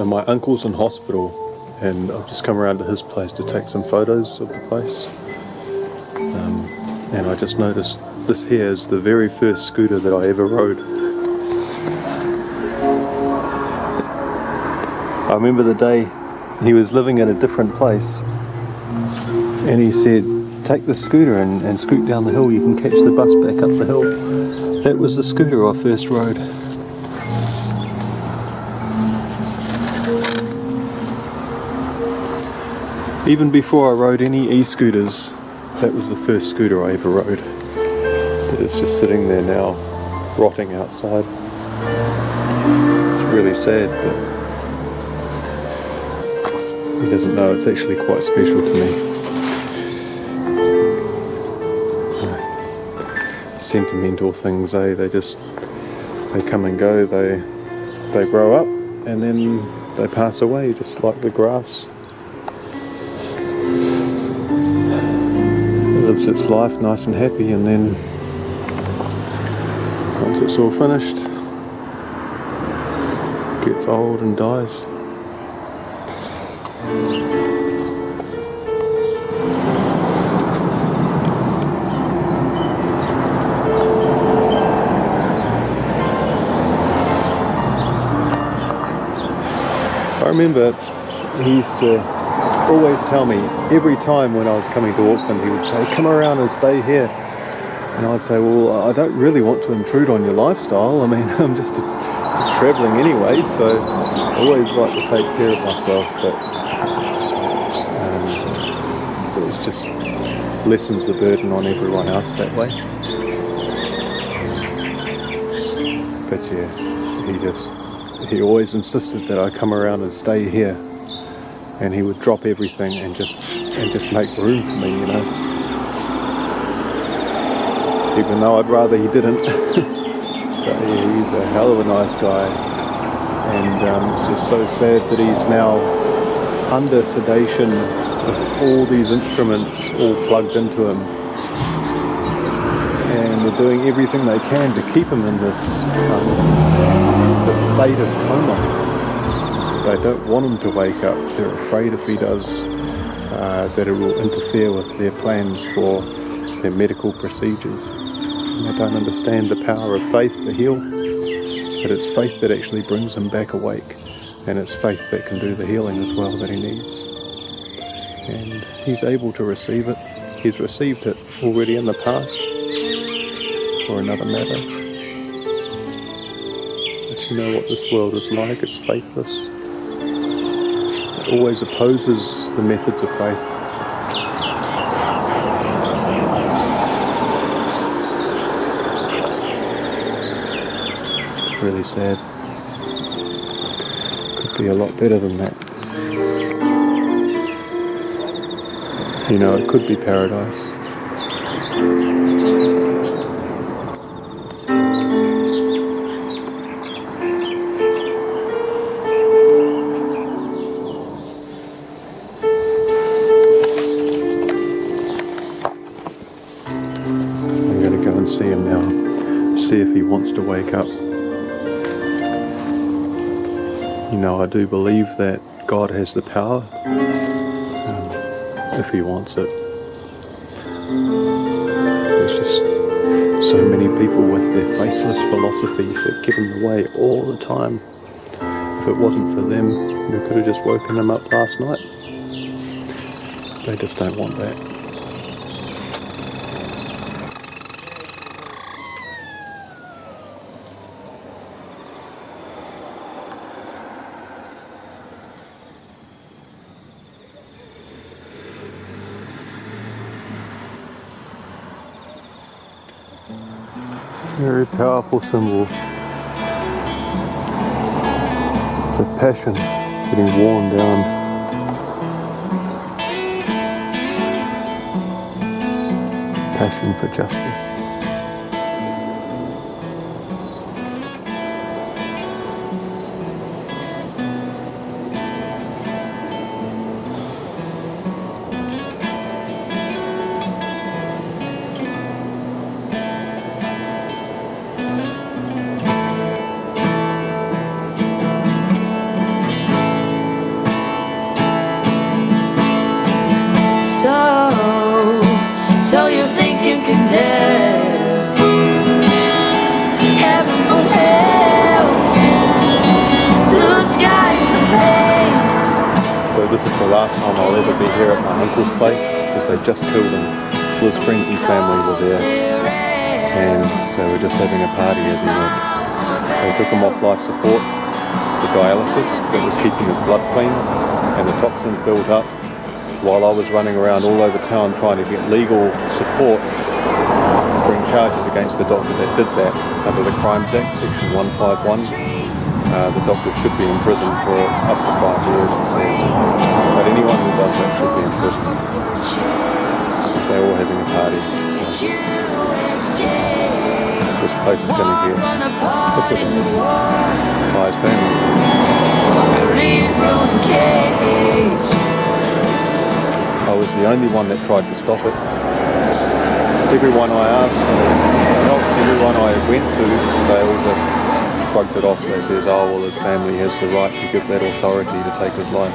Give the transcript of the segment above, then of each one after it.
my uncle's in hospital, and I've just come around to his place to take some photos of the place. And I just noticed this here is the very first scooter that I ever rode. I remember the day he was living in a different place, and he said, take the scooter and scoot down the hill, you can catch the bus back up the hill. That was the scooter I first rode. Even before I rode any e-scooters, that was the first scooter I ever rode. It's just sitting there now, rotting outside. It's really sad, but he doesn't know it's actually quite special to me. Sentimental things, they come and go, they grow up and then they pass away, just like the grass. It lives its life nice and happy, and then once it's all finished, it gets old and dies. I remember he used to always tell me, every time when I was coming to Auckland, he would say, come around and stay here. And I'd say, well, I don't really want to intrude on your lifestyle. I mean, I'm just travelling anyway, so I always like to take care of myself. But it just lessens the burden on everyone else that way. But yeah, he always insisted that I come around and stay here, and he would drop everything and just make room for me, you know. Even though I'd rather he didn't. But yeah, he's a hell of a nice guy, and it's just so sad that he's now under sedation with all these instruments all plugged into him, and they're doing everything they can to keep him in this state of coma. They don't want him to wake up. They're afraid if he does, that it will interfere with their plans for their medical procedures. And they don't understand the power of faith to heal, but it's faith that actually brings him back awake, and it's faith that can do the healing as well that he needs. And he's able to receive it. He's received it already in the past for another matter. You know what this world is like, it's faithless. It always opposes the methods of faith. It's really sad. Could be a lot better than that. You know, it could be paradise. See if he wants to wake up. You know, I do believe that God has the power if he wants it. There's just so many people with their faithless philosophies that get in the way all the time. If it wasn't for them, we could have just woken them up last night. They just don't want that. Very powerful symbol. The passion getting worn down. Passion for justice. This is the last time I'll ever be here at my uncle's place because they just killed him. All his friends and family were there and they were just having a party as he went. They took him off life support, the dialysis that was keeping his blood clean and the toxins built up, while I was running around all over town trying to get legal support to bring charges against the doctor that did that under the Crimes Act, section 151. The doctor should be in prison for up to 5 years, it says. But anyone who does that should be in prison. They're all having a party. This place is going to get liquidated by his family. I was the only one that tried to stop it. Everyone I asked for help, everyone I went to, they all just shrugged it off. They says, oh well, his family has the right to give that authority to take his life.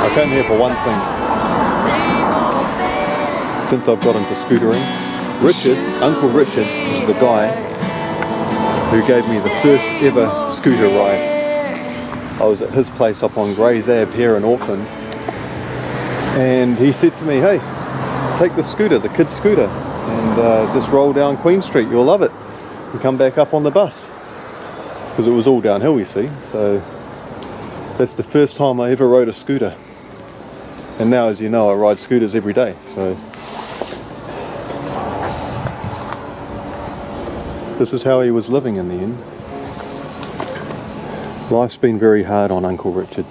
I came here for one thing. Since I've got into scootering, Uncle Richard is the guy who gave me the first ever scooter ride. I was at his place up on Gray's Ave here in Auckland, and he said to me, hey, take the scooter, the kid's scooter, and just roll down Queen Street, you'll love it, and come back up on the bus. Because it was all downhill, you see, so that's the first time I ever rode a scooter. And now, as you know, I ride scooters every day, so this is how he was living in the end. Life's been very hard on Uncle Richard.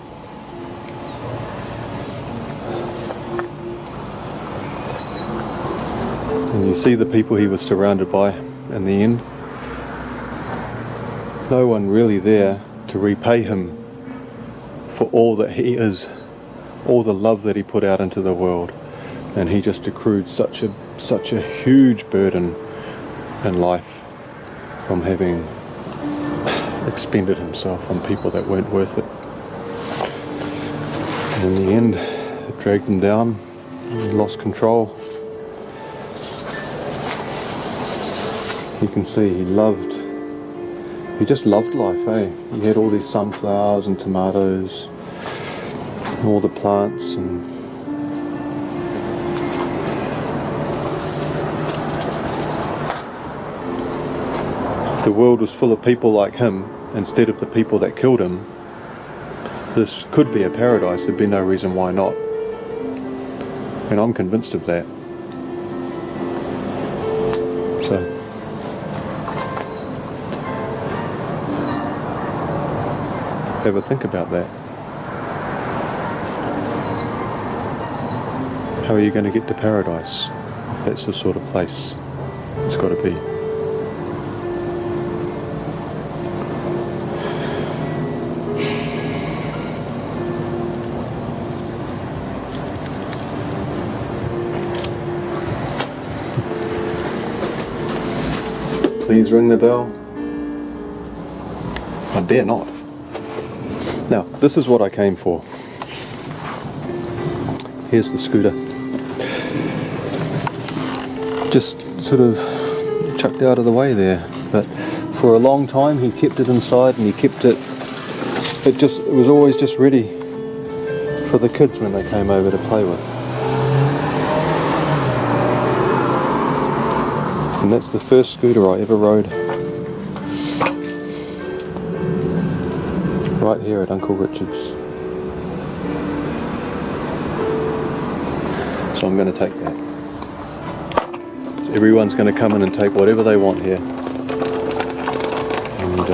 And you see the people he was surrounded by in the end. No one really there to repay him for all that he is, all the love that he put out into the world. And he just accrued such a huge burden in life from having expended himself on people that weren't worth it. And in the end, it dragged him down, he lost control. You can see he just loved life, eh? He had all these sunflowers and tomatoes, and all the plants, and the world was full of people like him instead of the people that killed him. This could be a paradise. There'd be no reason why not. And I'm convinced of that. So have a think about that. How are you going to get to paradise if that's the sort of place it's got to be? Please ring the bell. I dare not. Now, this is what I came for. Here's the scooter. Just sort of chucked out of the way there. But for a long time he kept it inside, and he kept it, it was always just ready for the kids when they came over to play with. And that's the first scooter I ever rode. Right here at Uncle Richard's. So I'm going to take that. So everyone's going to come in and take whatever they want here. And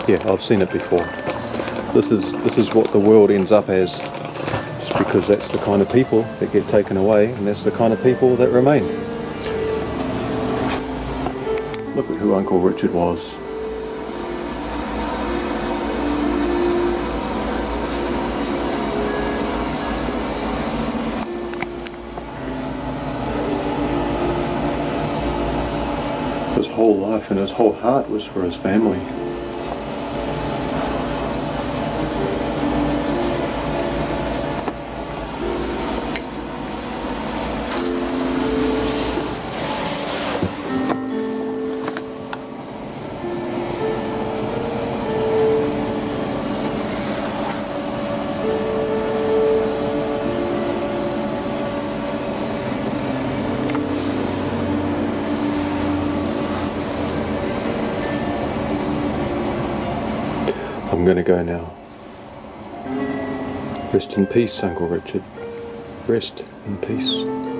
yeah, I've seen it before. This is what the world ends up as. Just because that's the kind of people that get taken away, and that's the kind of people that remain. Look at who Uncle Richard was. His whole life and his whole heart was for his family. I'm going to go now. Rest in peace, Uncle Richard. Rest in peace.